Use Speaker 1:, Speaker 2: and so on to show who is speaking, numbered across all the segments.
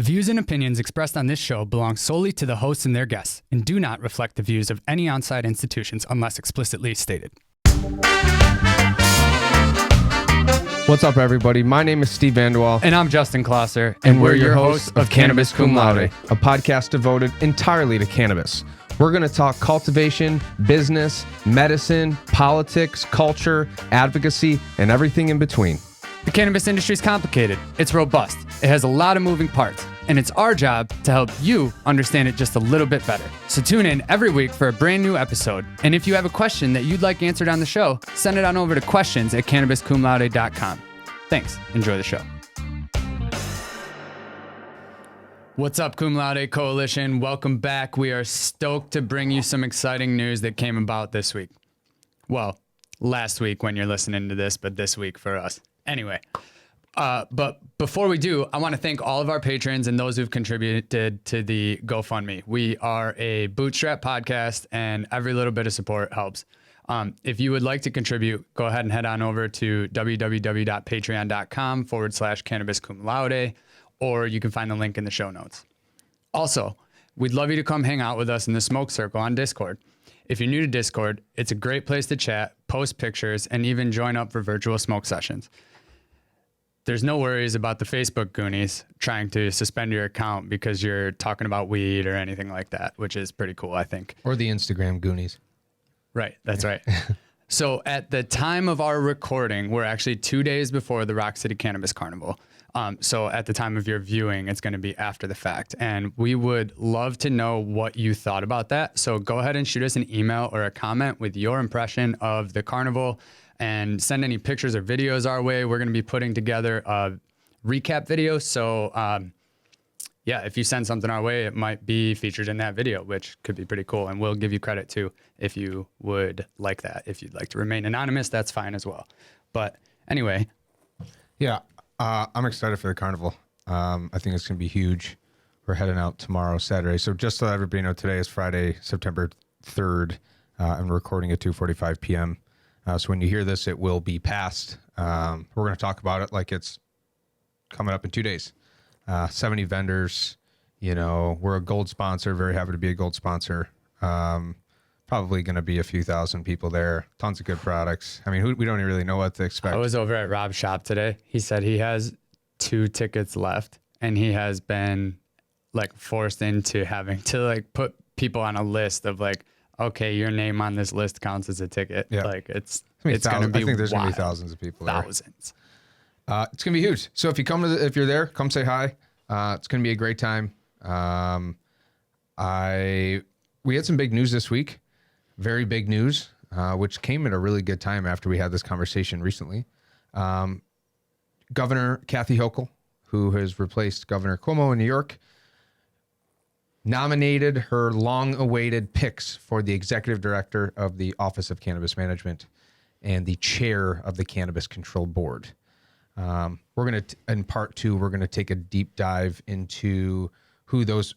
Speaker 1: The views and opinions expressed on this show belong solely to the hosts and their guests and do not reflect the views of any on-site institutions unless explicitly stated.
Speaker 2: What's up, everybody? My name is Steve Vanderwall.
Speaker 1: And I'm Justin Klosser.
Speaker 2: And we're your hosts of Cannabis Cum Laude, a podcast devoted entirely to cannabis. We're going to talk cultivation, business, medicine, politics, culture, advocacy, and everything in between.
Speaker 1: The cannabis industry is complicated. It's robust. It has a lot of moving parts. And it's our job to help you understand it just a little bit better. So tune in every week for a brand new episode. And if you have a question that you'd like answered on the show, send it on over to questions@cannabiscumlaude.com. Thanks. Enjoy the show. What's up, Cum Laude Coalition? Welcome back. We are stoked to bring you some exciting news that came about this week. Well, last week when you're listening to this, but this week for us. Anyway, but before we do, I want to thank all of our patrons and those who've contributed to the GoFundMe. We are a bootstrap podcast, and every little bit of support helps. If you would like to contribute, go ahead and head on over to www.patreon.com/Cannabis Cum Laude, or you can find the link in the show notes. Also, we'd love you to come hang out with us in the Smoke Circle on Discord. If you're new to Discord, it's a great place to chat, post pictures, and even join up for virtual smoke sessions. There's no worries about the Facebook Goonies trying to suspend your account because you're talking about weed or anything like that, which is pretty cool, I think.
Speaker 2: Or the Instagram Goonies.
Speaker 1: Right, that's right. So at the time of our recording, we're actually 2 days before the Rock City Cannabis Carnival. So at the time of your viewing, it's going to be after the fact. And we would love to know what you thought about that. So go ahead and shoot us an email or a comment with your impression of the carnival and send any pictures or videos our way. We're going to be putting together a recap video. So yeah, if you send something our way, it might be featured in that video, which could be pretty cool. And we'll give you credit too if you would like that. If you'd like to remain anonymous, that's fine as well. But anyway.
Speaker 2: Yeah. I'm excited for the carnival. I think it's going to be huge. We're heading out tomorrow, Saturday. So just to let everybody know, today is Friday, September 3rd, and we're recording at 2:45 p.m. So when you hear this, it will be past. We're going to talk about it like it's coming up in 2 days. 70 vendors. You know, we're a gold sponsor. Very happy to be a gold sponsor. Probably going to be a few thousand people there. Tons of good products. I mean, we don't really know what to expect.
Speaker 1: I was over at Rob's shop today. He said he has 2 tickets left, and he has been like forced into having to like put people on a list of like, okay, your name on this list counts as a ticket. Yeah. Like it's going to be
Speaker 2: I think there's going to be
Speaker 1: wild.
Speaker 2: thousands of people there.
Speaker 1: Thousands.
Speaker 2: It's going to be huge. So if you come to if you're there, come say hi. It's going to be a great time. We had some big news this week. Very big news, which came at a really good time after we had this conversation recently. Governor Kathy Hochul, who has replaced Governor Cuomo in New York, nominated her long-awaited picks for the executive director of the Office of Cannabis Management and the chair of the Cannabis Control Board. We're going to, in part 2, we're going to take a deep dive into who those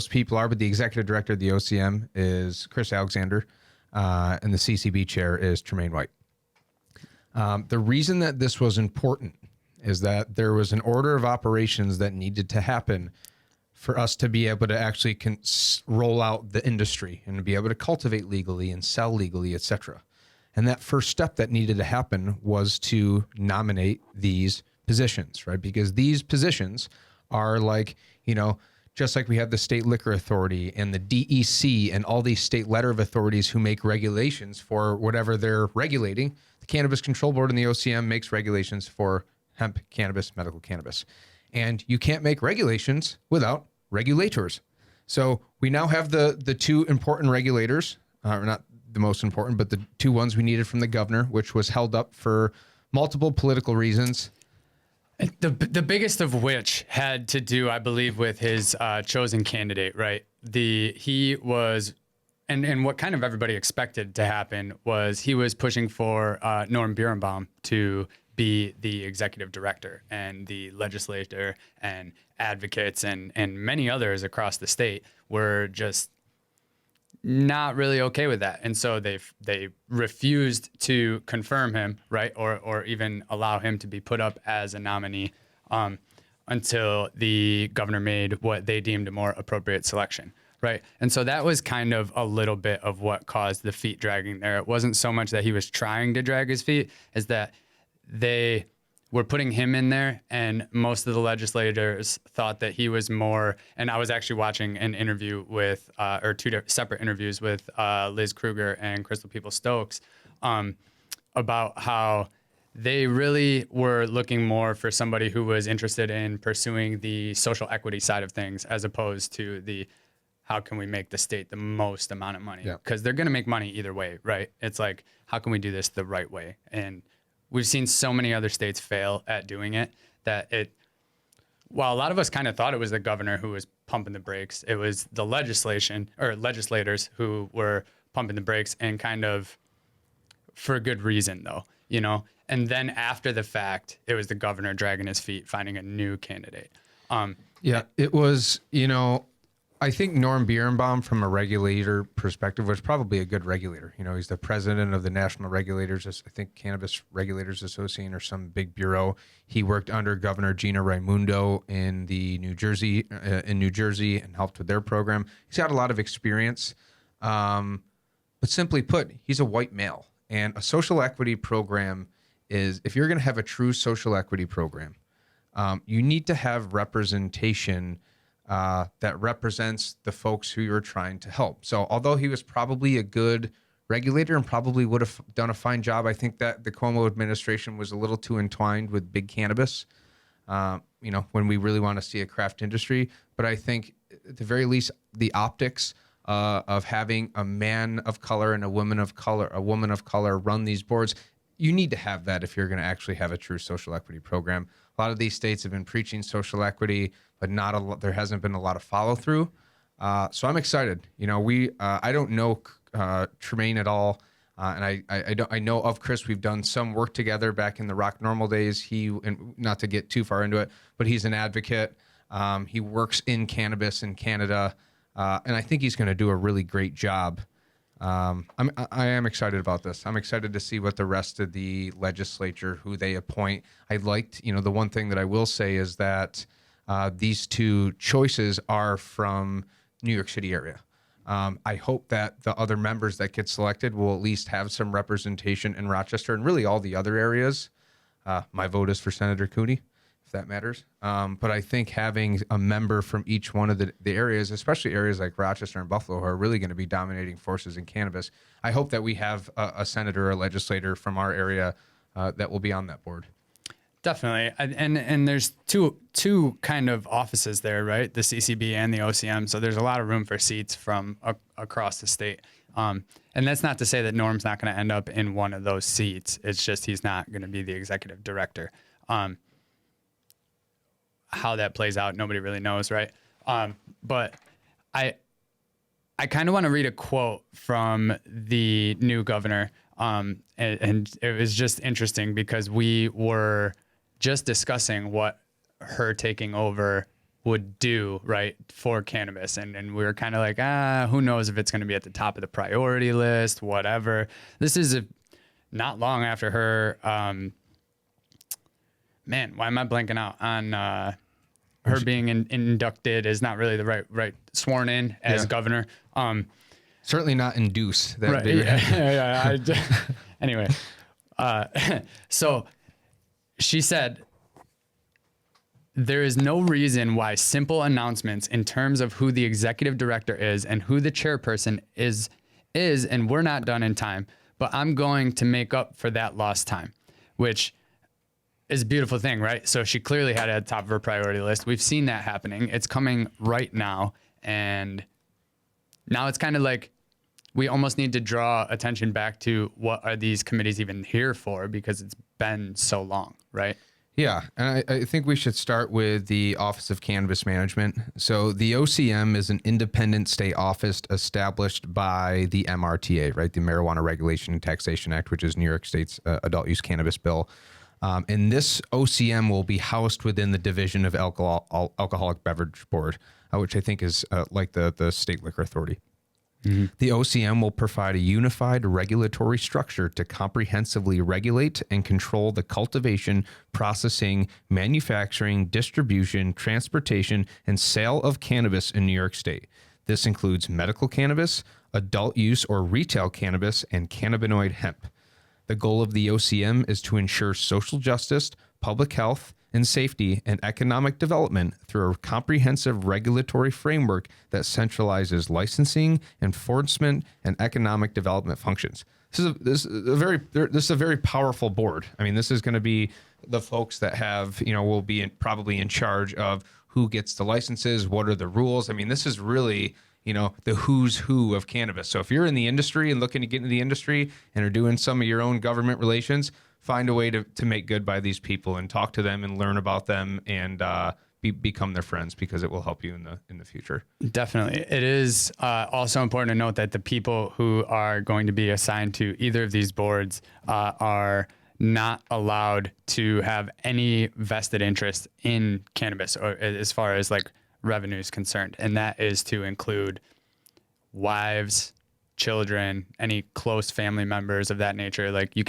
Speaker 2: people are, but the executive director of the OCM is Chris Alexander, and the CCB chair is Tremaine White. The reason that this was important is that there was an order of operations that needed to happen for us to be able to actually roll out the industry and to be able to cultivate legally and sell legally, etc. And that first step that needed to happen was to nominate these positions, right? Because these positions are like, you know, just like we have the state liquor authority and the DEC and all these state letter of authorities who make regulations for whatever they're regulating, the Cannabis Control Board and the OCM makes regulations for hemp, cannabis, medical cannabis. And you can't make regulations without regulators. So we now have the 2 important regulators, or not the most important, but the 2 ones we needed from the governor, which was held up for multiple political reasons.
Speaker 1: The biggest of which had to do, I believe, with his chosen candidate, right? He was, and what kind of everybody expected to happen was he was pushing for Norm Birnbaum to be the executive director, and the legislator and advocates and many others across the state were just not really okay with that. And so they refused to confirm him, right? Or even allow him to be put up as a nominee until the governor made what they deemed a more appropriate selection. Right. And so that was kind of a little bit of what caused the feet dragging there. It wasn't so much that he was trying to drag his feet as that they were putting him in there. And most of the legislators thought that he was more, and I was actually watching an interview with, or two separate interviews with Liz Kruger and Crystal Peoples-Stokes about how they really were looking more for somebody who was interested in pursuing the social equity side of things as opposed to the how can we make the state the most amount of money? Because they're going to make money either way, right? It's like, how can we do this the right way? And we've seen so many other states fail at doing it that while a lot of us kind of thought it was the governor who was pumping the brakes, it was the legislators who were pumping the brakes, and kind of for a good reason though, you know? And then after the fact, it was the governor dragging his feet, finding a new candidate.
Speaker 2: It was, I think Norm Birnbaum, from a regulator perspective, was probably a good regulator. He's the president of the National Regulators, I think Cannabis Regulators Association or some big bureau. He worked under Governor Gina Raimondo in New Jersey, and helped with their program. He's got a lot of experience. But simply put, he's a white male. And a social equity program is, if you're going to have a true social equity program, you need to have representation that represents the folks who you're trying to help. So although he was probably a good regulator and probably would have done a fine job, I think that the Cuomo administration was a little too entwined with big cannabis, when we really want to see a craft industry. But I think at the very least, the optics of having a man of color and a woman of color run these boards, you need to have that if you're going to actually have a true social equity program. A lot of these states have been preaching social equity, but there hasn't been a lot of follow through. So I'm excited. I don't know Tremaine at all, and I know of Chris. We've done some work together back in the Rock Normal days. And not to get too far into it, but he's an advocate. He works in cannabis in Canada, and I think he's going to do a really great job. I am excited about this. I'm excited to see what the rest of the legislature, who they appoint. I liked, the one thing that I will say is that these two choices are from New York City area. I hope that the other members that get selected will at least have some representation in Rochester and really all the other areas. My vote is for Senator Cooney, if that matters. But I think having a member from each one of the areas, especially areas like Rochester and Buffalo, who are really going to be dominating forces in cannabis, I hope that we have a senator or a legislator from our area that will be on that board.
Speaker 1: Definitely. And there's two kind of offices there, right? The CCB and the OCM. So there's a lot of room for seats from across the state. And that's not to say that Norm's not going to end up in one of those seats. It's just he's not going to be the executive director. How that plays out, nobody really knows, right? But I kind of want to read a quote from the new governor. And it was just interesting because we were just discussing what her taking over would do, right, for cannabis. And we were kind of like, who knows if it's going to be at the top of the priority list, whatever. This is not long after her, man, why am I blanking out on her being inducted is not really the right sworn in as governor.
Speaker 2: Certainly not induce.
Speaker 1: Right. Anyway, so she said, there is no reason why simple announcements in terms of who the executive director is and who the chairperson is, and we're not done in time, but I'm going to make up for that lost time, which is a beautiful thing, right? So she clearly had it at the top of her priority list. We've seen that happening. It's coming right now. And now it's kind of like we almost need to draw attention back to what are these committees even here for, because it's been so long, right?
Speaker 2: Yeah, and I think we should start with the Office of Cannabis Management. So the OCM is an independent state office established by the MRTA, right? The Marijuana Regulation and Taxation Act, which is New York State's adult use cannabis bill. And this OCM will be housed within the Division of Alcoholic Beverage Board, which I think is like the State Liquor Authority. The OCM will provide a unified regulatory structure to comprehensively regulate and control the cultivation, processing, manufacturing, distribution, transportation, and sale of cannabis in New York State. This includes medical cannabis, adult use or retail cannabis, and cannabinoid hemp. The goal of the OCM is to ensure social justice, public health, and safety and economic development through a comprehensive regulatory framework that centralizes licensing, enforcement, and economic development functions. This is a very powerful board. I mean, this is going to be the folks that have, will be probably in charge of who gets the licenses, what are the rules. I mean, this is really, the who's who of cannabis. So if you're in the industry and looking to get into the industry and are doing some of your own government relations, find a way to make good by these people and talk to them and learn about them and become their friends, because it will help you in the future.
Speaker 1: Definitely. It is also important to note that the people who are going to be assigned to either of these boards are not allowed to have any vested interest in cannabis, or as far as like revenue is concerned. And that is to include wives, children, any close family members of that nature. Like you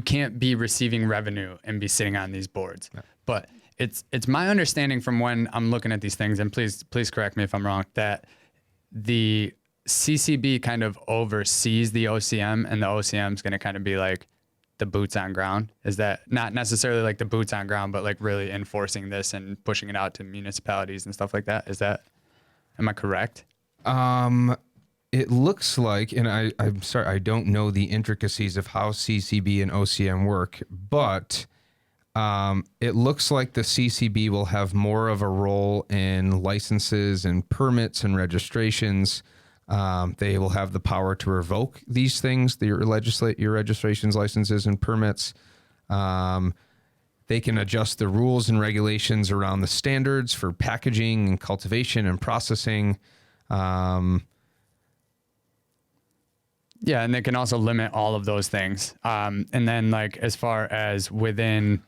Speaker 1: can't be receiving revenue and be sitting on these boards. Yeah. But it's my understanding from when I'm looking at these things, and please correct me if I'm wrong, that the CCB kind of oversees the OCM, and the OCM is going to kind of be like the boots on ground. Is that not necessarily like the boots on ground, but like really enforcing this and pushing it out to municipalities and stuff like that? Am I correct?
Speaker 2: It looks like, and I'm sorry, I don't know the intricacies of how CCB and OCM work, but it looks like the CCB will have more of a role in licenses and permits and registrations. They will have the power to revoke these things, your registrations, licenses, and permits. They can adjust the rules and regulations around the standards for packaging and cultivation and processing.
Speaker 1: Yeah, and they can also limit all of those things. And then like as far as within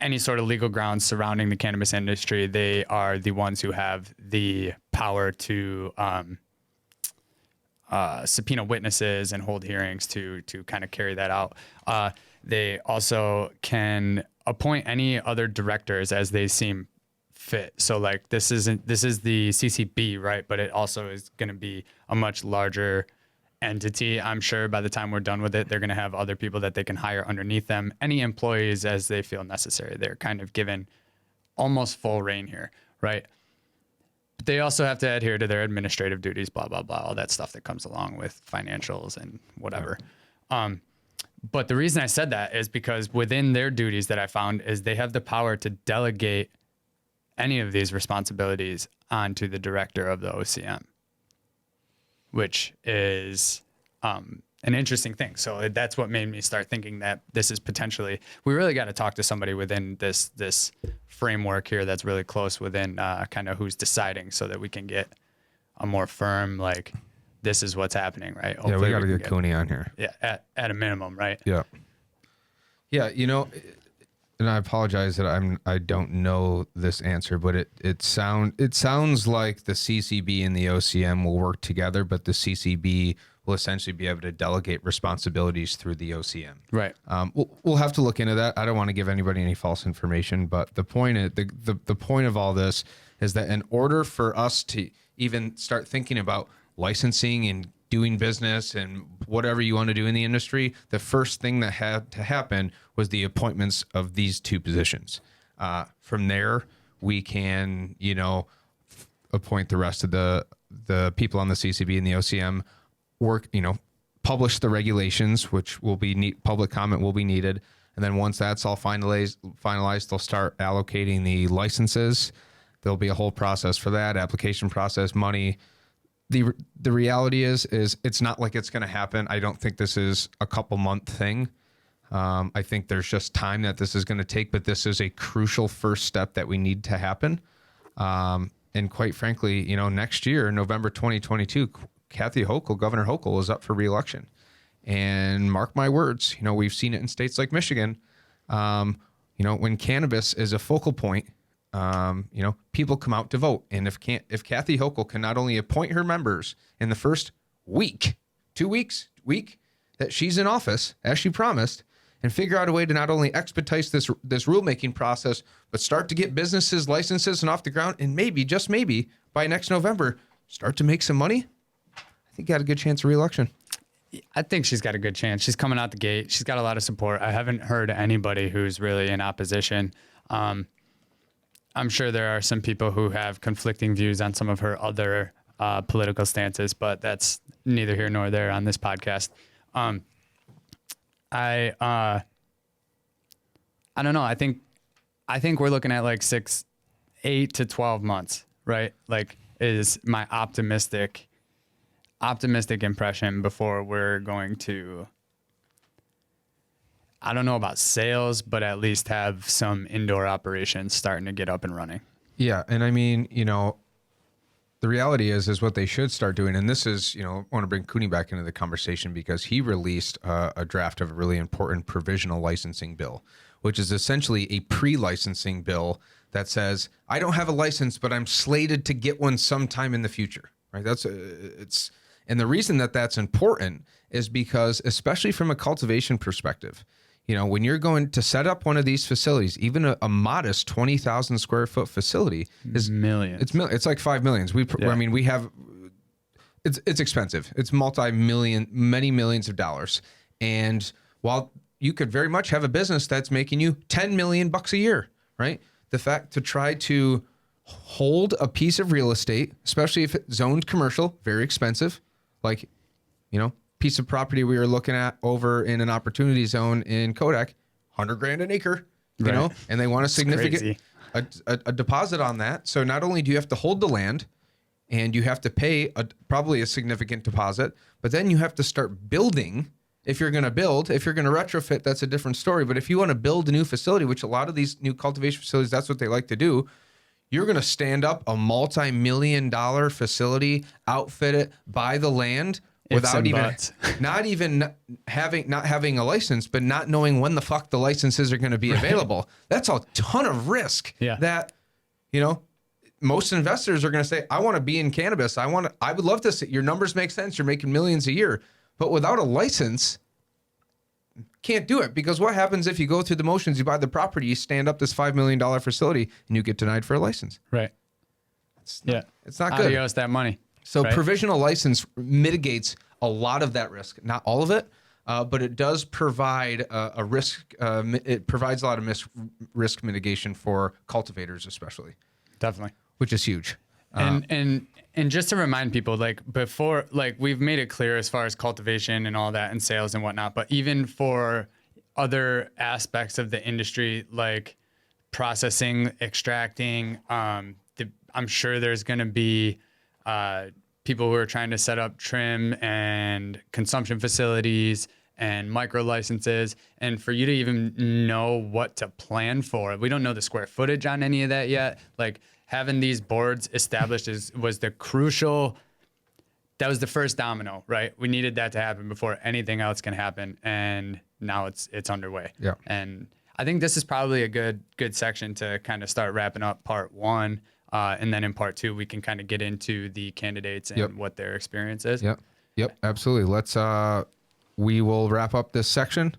Speaker 1: any sort of legal grounds surrounding the cannabis industry, they are the ones who have the power to subpoena witnesses and hold hearings to kind of carry that out. They also can appoint any other directors as they seem fit. So like this is the CCB, right? But it also is going to be a much larger entity. I'm sure by the time we're done with it, they're going to have other people that they can hire underneath them, any employees as they feel necessary. They're kind of given almost full reign here, right? But they also have to adhere to their administrative duties, blah, blah, blah, all that stuff that comes along with financials and whatever. But the reason I said that is because within their duties that I found is they have the power to delegate any of these responsibilities onto the director of the OCM, which is an interesting thing. So that's what made me start thinking that this is potentially, we really got to talk to somebody within this framework here that's really close within kind of who's deciding, so that we can get a more firm, like, this is what's happening, right?
Speaker 2: Hopefully we got to get Cooney on here.
Speaker 1: Yeah, at a minimum, right?
Speaker 2: Yeah. Yeah, and I apologize that I don't know this answer, but it sounds like the CCB and the OCM will work together, but the CCB will essentially be able to delegate responsibilities through the OCM.
Speaker 1: Right.
Speaker 2: We'll have to look into that. I don't want to give anybody any false information, but the point of all this is that in order for us to even start thinking about licensing and doing business and whatever you want to do in the industry, the first thing that had to happen was the appointments of these two positions. From there, we can, appoint the rest of the people on the CCB and the OCM, publish the regulations, which will be public comment will be needed. And then once that's all finalized, they'll start allocating the licenses. There'll be a whole process for that, application process, money. The reality is it's not like it's going to happen. I don't think this is a couple month thing. I think there's just time that this is going to take, but this is a crucial first step that we need to happen. And quite frankly, next year, November 2022, Governor Hochul is up for re-election. And mark my words, we've seen it in states like Michigan. When cannabis is a focal point people come out to vote. And if Kathy Hochul can not only appoint her members in the first week, 2 weeks, that she's in office, as she promised, and figure out a way to not only expedite this rulemaking process, but start to get businesses, licenses, and off the ground, and maybe, just maybe, by next November, start to make some money, I think got a good chance of re-election.
Speaker 1: I think she's got a good chance. She's coming out the gate. She's got a lot of support. I haven't heard anybody who's really in opposition. I'm sure there are some people who have conflicting views on some of her other political stances, but that's neither here nor there on this podcast. I don't know. I think we're looking at like 8 to 12 months, right? Like is my optimistic impression before we're going to, I don't know about sales, but at least have some indoor operations starting to get up and running.
Speaker 2: Yeah. And I mean, the reality is what they should start doing. And this is, I want to bring Cooney back into the conversation because he released a draft of a really important provisional licensing bill, which is essentially a pre-licensing bill that says, I don't have a license, but I'm slated to get one sometime in the future, right? And the reason that that's important is because, especially from a cultivation perspective, when you're going to set up one of these facilities, even a modest 20,000 square foot facility is
Speaker 1: millions.
Speaker 2: It's like 5 millions. I mean, we have, it's expensive. It's many millions of dollars. And while you could very much have a business that's making you $10 million a year, right? The fact to try to hold a piece of real estate, especially if it's zoned commercial, very expensive, like, piece of property we were looking at over in an opportunity zone in Kodak, $100,000 an acre,
Speaker 1: right.
Speaker 2: And they want a significant a deposit on that. So not only do you have to hold the land and you have to pay probably a significant deposit, but then you have to start building. If you're going to build, if you're going to retrofit, that's a different story. But if you want to build a new facility, which a lot of these new cultivation facilities, that's what they like to do. You're going to stand up a multi-million-dollar facility, outfit it, buy the land, without not having a license, but not knowing when the fuck the licenses are going to be available. That's a ton of risk.
Speaker 1: Yeah.
Speaker 2: That, most investors are going to say, I want to be in cannabis. I would love to see your numbers make sense. You're making millions a year, but without a license, can't do it. Because what happens if you go through the motions, you buy the property, you stand up this $5 million facility and you get denied for a license.
Speaker 1: Right.
Speaker 2: It's not good.
Speaker 1: Adios that money.
Speaker 2: So
Speaker 1: right?
Speaker 2: Provisional license mitigates a lot of that risk, not all of it, but it does provide a risk. It provides a lot of risk mitigation for cultivators, especially.
Speaker 1: Definitely,
Speaker 2: which is huge.
Speaker 1: And just to remind people, like before, like we've made it clear as far as cultivation and all that, and sales and whatnot. But even for other aspects of the industry, like processing, extracting, I'm sure there's going to be people who are trying to set up trim and consumption facilities and micro licenses. And for you to even know what to plan for, we don't know the square footage on any of that yet. Like having these boards established was the first domino, right? We needed that to happen before anything else can happen. And now it's underway.
Speaker 2: Yeah.
Speaker 1: And I think this is probably a good section to kind of start wrapping up part one. And then in part two, we can kind of get into the candidates and what their experience is.
Speaker 2: Yep, absolutely. We will wrap up this section.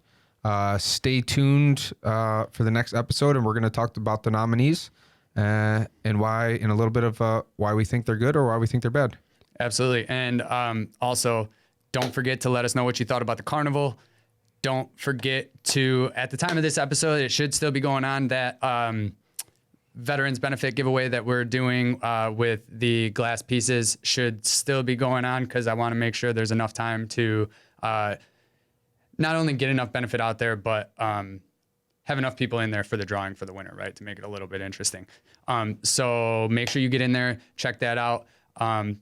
Speaker 2: Stay tuned for the next episode, and we're going to talk about the nominees and why, in a little bit of why we think they're good or why we think they're bad.
Speaker 1: Absolutely. And also, don't forget to let us know what you thought about the carnival. Don't forget to, at the time of this episode, it should still be going on, that veterans benefit giveaway that we're doing with the glass pieces should still be going on, because I want to make sure there's enough time to not only get enough benefit out there, but have enough people in there for the drawing for the winner, right? To make it a little bit interesting. So make sure you get in there, check that out.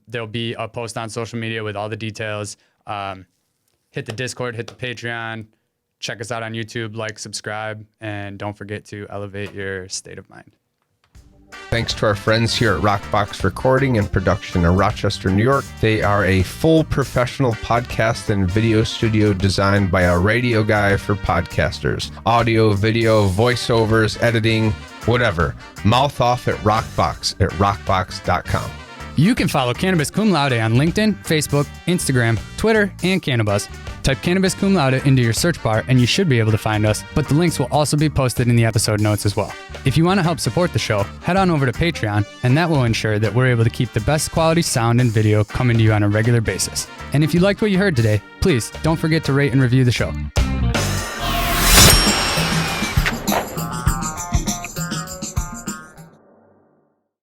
Speaker 1: There'll be a post on social media with all the details. Hit the Discord, hit the Patreon, check us out on YouTube, like, subscribe, and don't forget to elevate your state of mind.
Speaker 3: Thanks to our friends here at Rockbox Recording and Production in Rochester, New York. They are a full professional podcast and video studio designed by a radio guy for podcasters. Audio, video, voiceovers, editing, whatever. Mouth off at Rockbox at rockbox.com.
Speaker 1: You can follow Cannabis Cum Laude on LinkedIn, Facebook, Instagram, Twitter, and Cannabuzz. Type Cannabis Cum Laude into your search bar and you should be able to find us, but the links will also be posted in the episode notes as well. If you want to help support the show, head on over to Patreon, and that will ensure that we're able to keep the best quality sound and video coming to you on a regular basis. And if you liked what you heard today, please don't forget to rate and review the show.